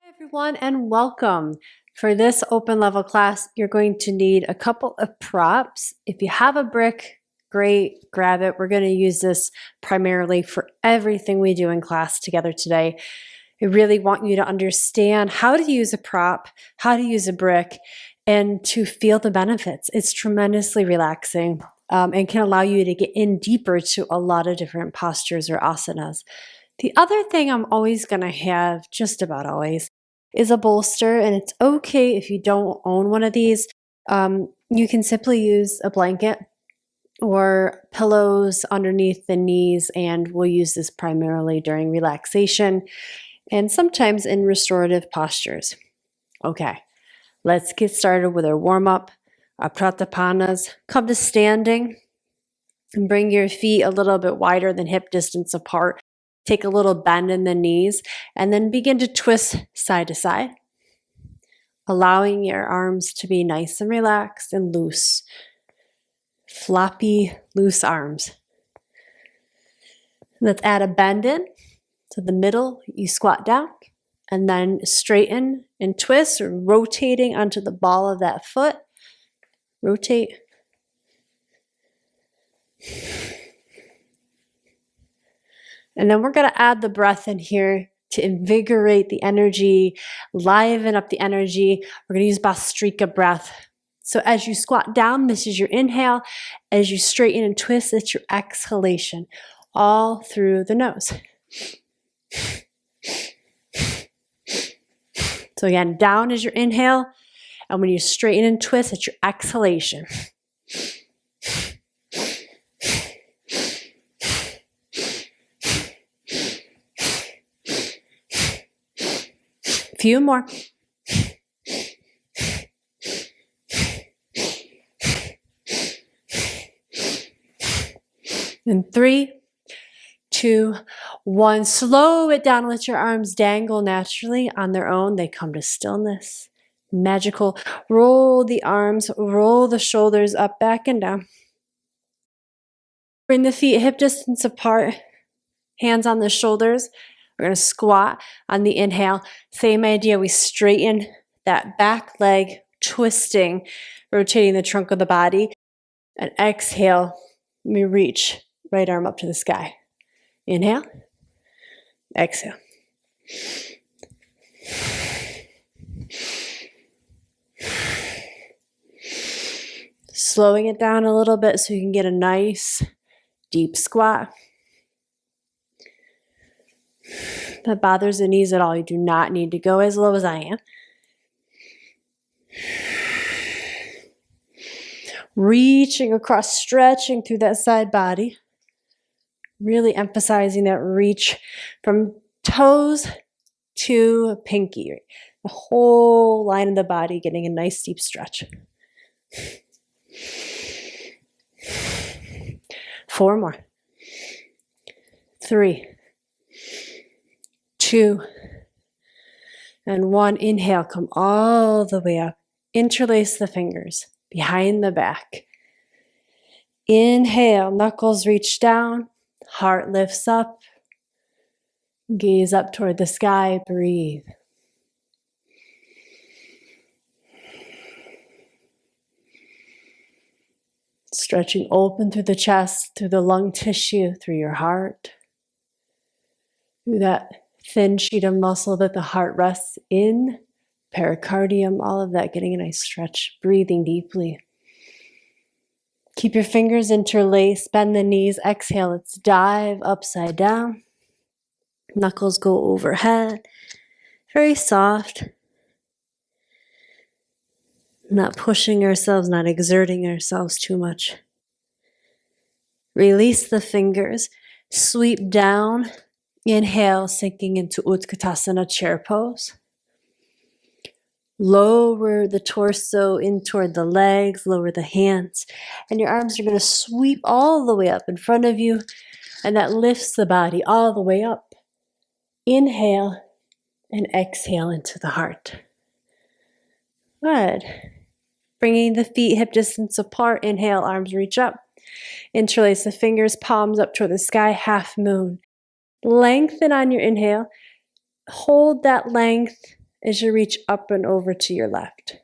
Everyone, and welcome. For this open level class, you're going to need a couple of props. If you have a brick, great, grab it. We're going to use this primarily for everything we do in class together today. I really want you to understand how to use a prop, how to use a brick, and to feel the benefits. It's tremendously relaxing and can allow you to get in deeper to a lot of different postures or asanas. The other thing I'm always going to have, just about always, is a bolster, and it's okay if you don't own one of these. You can simply use a blanket or pillows underneath the knees, and we'll use this primarily during relaxation and sometimes in restorative postures. Okay, let's get started with our warm-up, our pratapanas. Come to standing and bring your feet a little bit wider than hip distance apart. Take a little bend in the knees and then begin to twist side to side, allowing your arms to be nice and relaxed and loose. Floppy, loose arms. Let's add a bend in to the middle. You squat down and then straighten and twist, rotating onto the ball of that foot. Rotate. And then we're going to add the breath in here to invigorate the energy, liven up the energy. We're going to use Bhastrika breath. So as you squat down, this is your inhale. As you straighten and twist, it's your exhalation, all through the nose. So again, down is your inhale. And when you straighten and twist, it's your exhalation. Few more. And 3, 2, 1. Slow it down. Let your arms dangle naturally on their own. They come to stillness. Magical. Roll the arms, roll the shoulders up, back, and down. Bring the feet hip distance apart. Hands on the shoulders. We're going to squat on the inhale. Same idea. We straighten that back leg, twisting, rotating the trunk of the body. And exhale. We reach right arm up to the sky. Inhale. Exhale. Slowing it down a little bit so you can get a nice deep squat. If that bothers the knees at all, you do not need to go as low as I am. Reaching across, stretching through that side body. Really emphasizing that reach from toes to pinky. The whole line of the body getting a nice deep stretch. 4 more. 3, 2, and 1. Inhale, come all the way up. Interlace the fingers behind the back. Inhale, knuckles reach down, heart lifts up. Gaze up toward the sky, breathe. Stretching open through the chest, through the lung tissue, through your heart, through that thin sheet of muscle that the heart rests in, pericardium, all of that, getting a nice stretch, breathing deeply. Keep your fingers interlaced, bend the knees, exhale, let's dive upside down. Knuckles go overhead, very soft. Not pushing ourselves, not exerting ourselves too much. Release the fingers, sweep down. Inhale, sinking into Utkatasana, chair pose. Lower the torso in toward the legs, lower the hands, and your arms are going to sweep all the way up in front of you, and that lifts the body all the way up. Inhale and exhale into the heart. Good. Bringing the feet hip distance apart. Inhale, arms reach up. Interlace the fingers, palms up toward the sky, half moon. Lengthen on your inhale. Hold that length as you reach up and over to your left.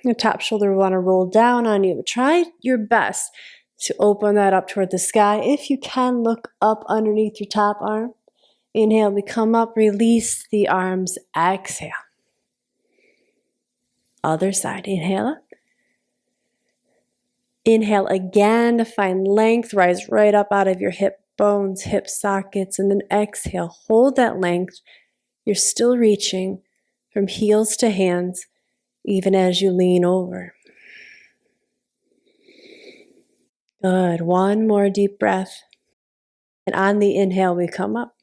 Your top shoulder will want to roll down on you. Try your best to open that up toward the sky. If you can, look up underneath your top arm. Inhale, we come up, release the arms, exhale. Other side, inhale up. Inhale again to find length, rise right up out of your hip bones, hip sockets, and then exhale. Hold that length. You're still reaching from heels to hands, even as you lean over. Good. One more deep breath. And on the inhale, we come up.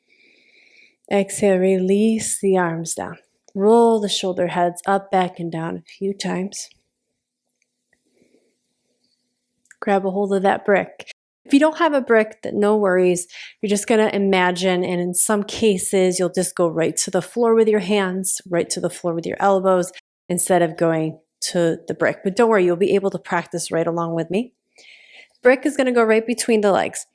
Exhale, release the arms down. Roll the shoulder heads up, back, and down a few times. Grab a hold of that brick. If you don't have a brick, then no worries. You're just going to imagine, and in some cases, you'll just go right to the floor with your hands, right to the floor with your elbows, instead of going to the brick. But don't worry, you'll be able to practice right along with me. Brick is going to go right between the legs.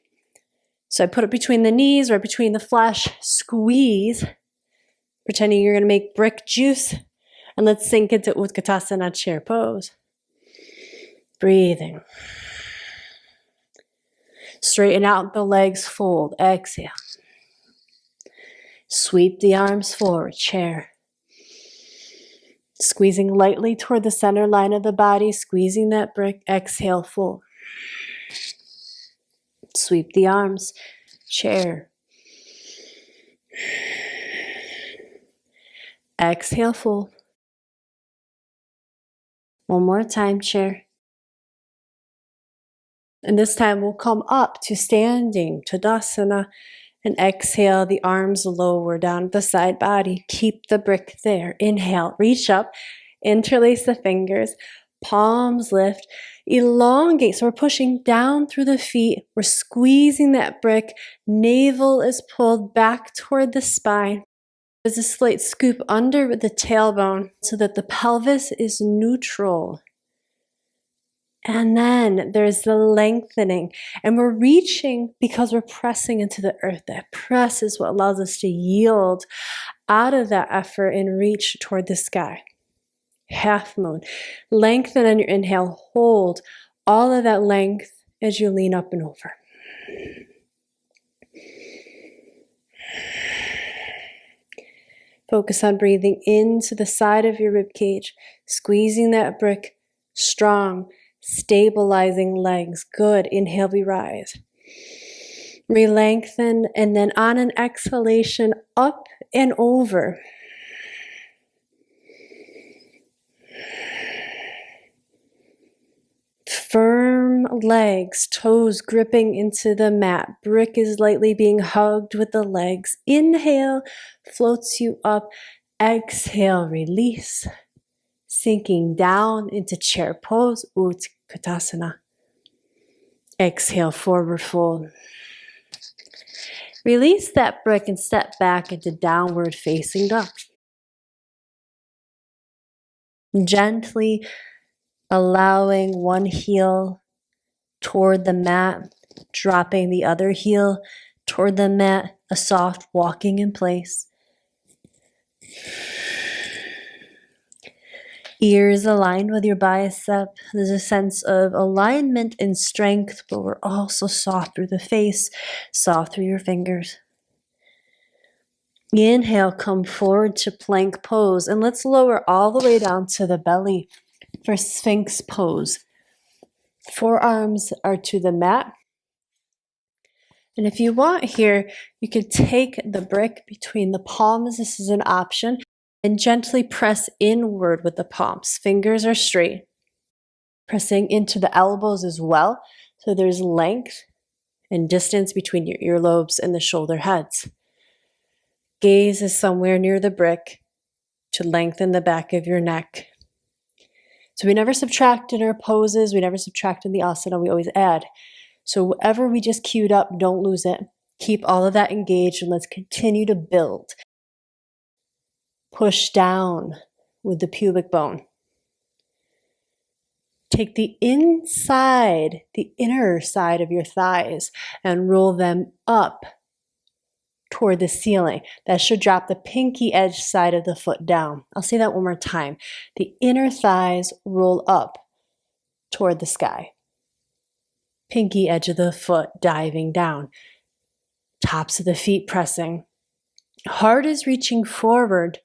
So I put it between the knees, right between the flesh, squeeze, pretending you're going to make brick juice, and let's sink into Utkatasana chair pose. Breathing. Straighten out the legs, fold, exhale. Sweep the arms forward, chair. Squeezing lightly toward the center line of the body, squeezing that brick, exhale, fold. Sweep the arms, chair. Exhale, fold. One more time, chair. And this time we'll come up to standing, Tadasana, and exhale, the arms lower down the side body. Keep the brick there. Inhale, reach up, interlace the fingers, palms lift, elongate. So we're pushing down through the feet. We're squeezing that brick. Navel is pulled back toward the spine. There's a slight scoop under with the tailbone so that the pelvis is neutral. And then there's the lengthening. And we're reaching because we're pressing into the earth. That press is what allows us to yield out of that effort and reach toward the sky. Half moon. Lengthen on your inhale. Hold all of that length as you lean up and over. Focus on breathing into the side of your rib cage, squeezing that brick strong. Stabilizing legs. Good. Inhale, we rise. Re-lengthen, and then on an exhalation, up and over. Firm legs, toes gripping into the mat. Brick is lightly being hugged with the legs. Inhale, floats you up. Exhale, release. Sinking down into chair pose, Utkatasana. Exhale, forward fold. Release that brick and step back into downward facing dog. Gently allowing one heel toward the mat, dropping the other heel toward the mat, a soft walking in place. Ears aligned with your bicep. There's a sense of alignment and strength, but we're also soft through the face, soft through your fingers. Inhale, come forward to plank pose, and let's lower all the way down to the belly for Sphinx Pose. Forearms are to the mat. And if you want here, you could take the brick between the palms. This is an option. And gently press inward with the palms. Fingers are straight. Pressing into the elbows as well. So there's length and distance between your earlobes and the shoulder heads. Gaze is somewhere near the brick to lengthen the back of your neck. So we never subtract in our poses. We never subtract in the asana. We always add. So whatever we just queued up, don't lose it. Keep all of that engaged and let's continue to build. Push down with the pubic bone. Take the inside, the inner side of your thighs and roll them up. toward the ceiling. That should drop the pinky edge side of the foot down. I'll say that one more time. The inner thighs roll up toward the sky. Pinky edge of the foot diving down. Tops of the feet pressing. Heart is reaching forward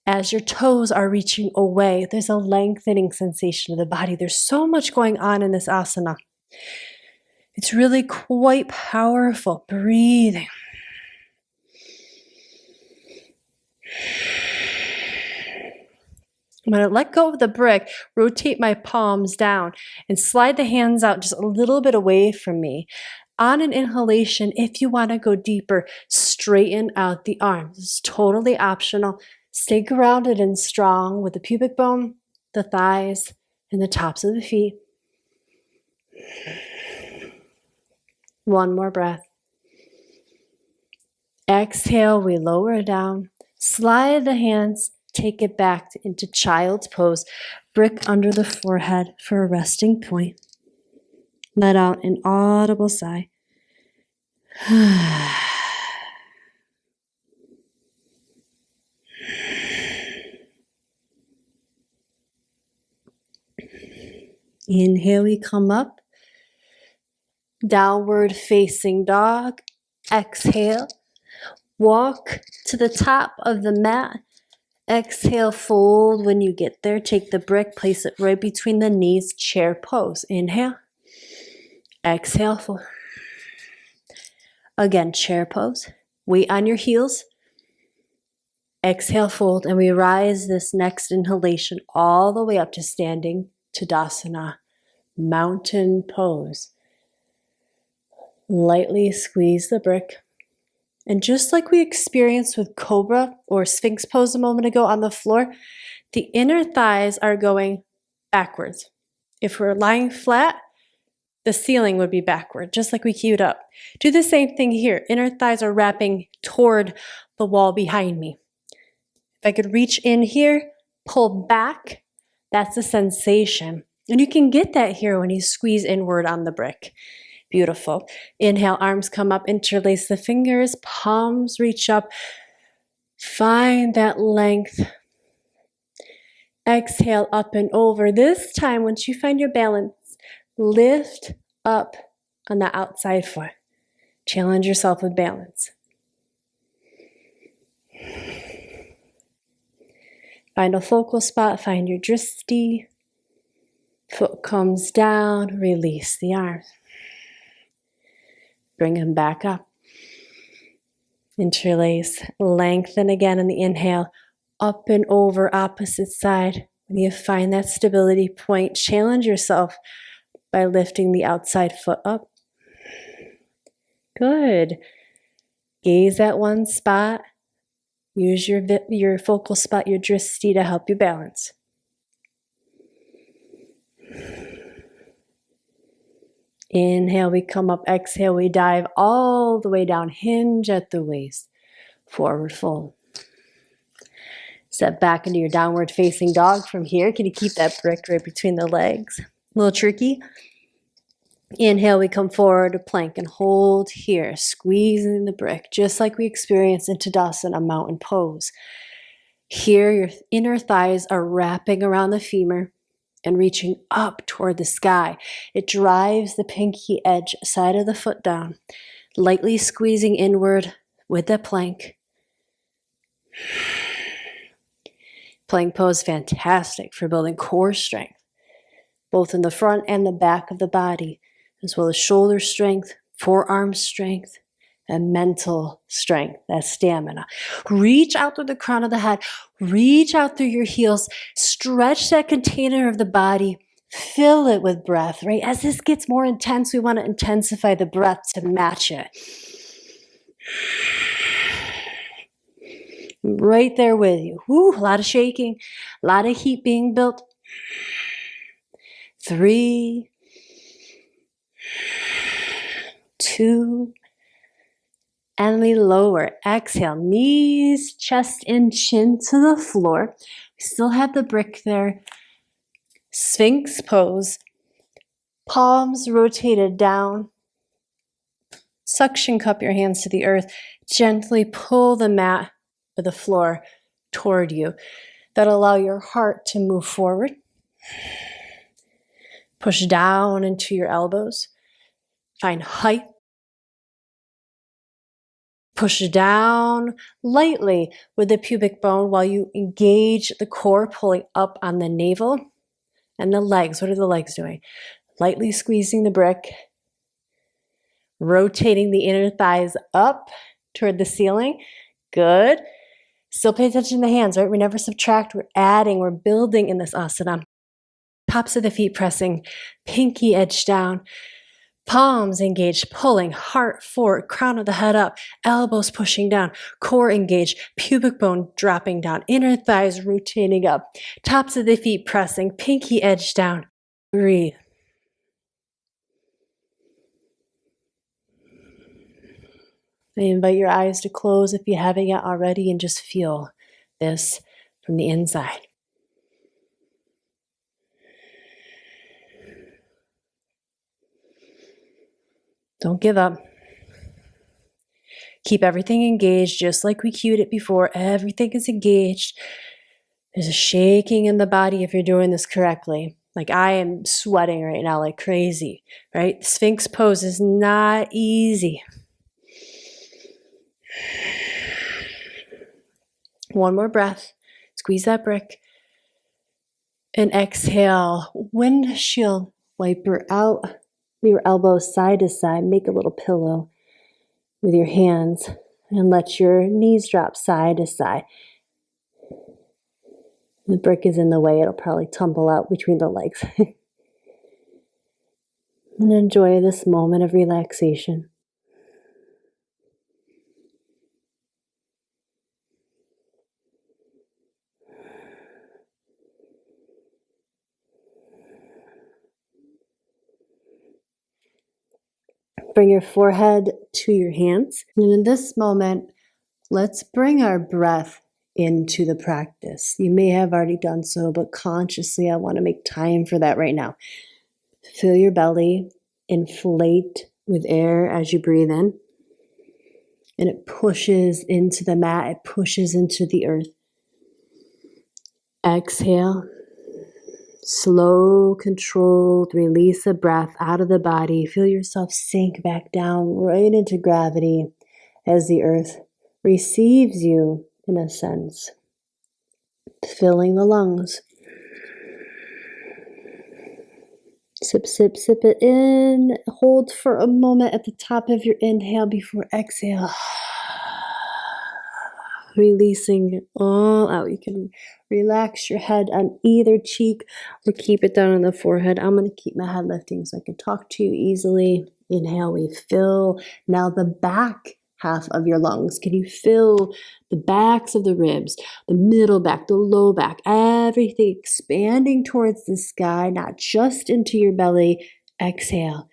as your toes are reaching away. There's a lengthening sensation of the body. There's so much going on in this asana. It's really quite powerful. Breathing. I'm going to let go of the brick, rotate my palms down, and slide the hands out just a little bit away from me. On an inhalation, if you want to go deeper, straighten out the arms. It's totally optional. Stay grounded and strong with the pubic bone, the thighs, and the tops of the feet. One more breath. Exhale, we lower down. Slide the hands, take it back into child's pose. Brick under the forehead for a resting point. Let out an audible sigh. Inhale, we come up. Downward facing dog. Exhale. Walk to the top of the mat. Exhale, fold when you get there. Take the brick, place it right between the knees. Chair pose. Inhale. Exhale, fold. Again, chair pose. Weight on your heels. Exhale, fold. And we rise this next inhalation all the way up to standing Tadasana, mountain pose. Lightly squeeze the brick. And just like we experienced with Cobra or Sphinx Pose a moment ago on the floor, the inner thighs are going backwards. If we're lying flat, the ceiling would be backward, just like we queued up. Do the same thing here. Inner thighs are wrapping toward the wall behind me. If I could reach in here, pull back, that's the sensation. And you can get that here when you squeeze inward on the brick. Beautiful. Inhale, arms come up, interlace the fingers, palms reach up. Find that length. Exhale, up and over. This time, once you find your balance, lift up on the outside foot. Challenge yourself with balance. Find a focal spot, find your drishti. Foot comes down, release the arms. Bring them back up. Interlace, lengthen again in the inhale, up and over, opposite side. When you find that stability point, challenge yourself by lifting the outside foot up. Good. Gaze at one spot. Use your focal spot, your drishti, to help you balance. Inhale, we come up. Exhale, we dive all the way down. Hinge at the waist. Forward fold. Step back into your downward facing dog from here. Can you keep that brick right between the legs? A little tricky. Inhale, we come forward to plank and hold here, squeezing the brick, just like we experienced in Tadasana, mountain pose. Here, your inner thighs are wrapping around the femur and reaching up toward the sky. It drives the pinky edge side of the foot down, lightly squeezing inward with the plank. Plank pose, fantastic for building core strength, both in the front and the back of the body, as well as shoulder strength, forearm strength, and mental strength, that stamina. Reach out through the crown of the head, reach out through your heels, stretch that container of the body, fill it with breath, right? As this gets more intense, we want to intensify the breath to match it. Right there with you. Woo, a lot of shaking, a lot of heat being built. 3, 2, and we lower. Exhale, knees, chest, and chin to the floor. We still have the brick there. Sphinx pose. Palms rotated down. suction cup your hands to the earth. Gently pull the mat or the floor toward you. That'll allow your heart to move forward. Push down into your elbows. Find height. Push down lightly with the pubic bone while you engage the core, pulling up on the navel and the legs. What are the legs doing? Lightly squeezing the brick. Rotating the inner thighs up toward the ceiling. Good. Still pay attention to the hands, right? We never subtract. We're adding. We're building in this asana. Tops of the feet pressing. Pinky edge down. Palms engaged, pulling. Heart forward. Crown of the head up. Elbows pushing down. Core engaged. Pubic bone dropping down. Inner thighs rotating up. Tops of the feet pressing. Pinky edge down. Breathe. I invite your eyes to close if you haven't yet already and just feel this from the inside. Don't give up. Keep everything engaged just like we cued it before. Everything is engaged. There's a shaking in the body if you're doing this correctly. Like I am sweating right now like crazy, right? Sphinx pose is not easy. One more breath. Squeeze that brick. And exhale. Windshield wiper out. Your elbows side to side. Make a little pillow with your hands. And let your knees drop side to side. The brick is in the way. It'll probably tumble out between the legs. And enjoy this moment of relaxation. Bring your forehead to your hands. And in this moment, let's bring our breath into the practice. You may have already done so, but consciously, I want to make time for that right now. Fill your belly, inflate with air as you breathe in. And it pushes into the mat, it pushes into the earth. Exhale. Slow, controlled release of breath out of the body. Feel yourself sink back down right into gravity as the earth receives you in a sense. Filling the lungs. Sip, sip, sip it in. Hold for a moment at the top of your inhale before exhale. Releasing it all out. You can relax your head on either cheek or keep it down on the forehead. I'm going to keep my head lifting so I can talk to you easily. Inhale, we fill. Now the back half of your lungs. Can you fill the backs of the ribs, the middle back, the low back, everything expanding towards the sky, not just into your belly. Exhale.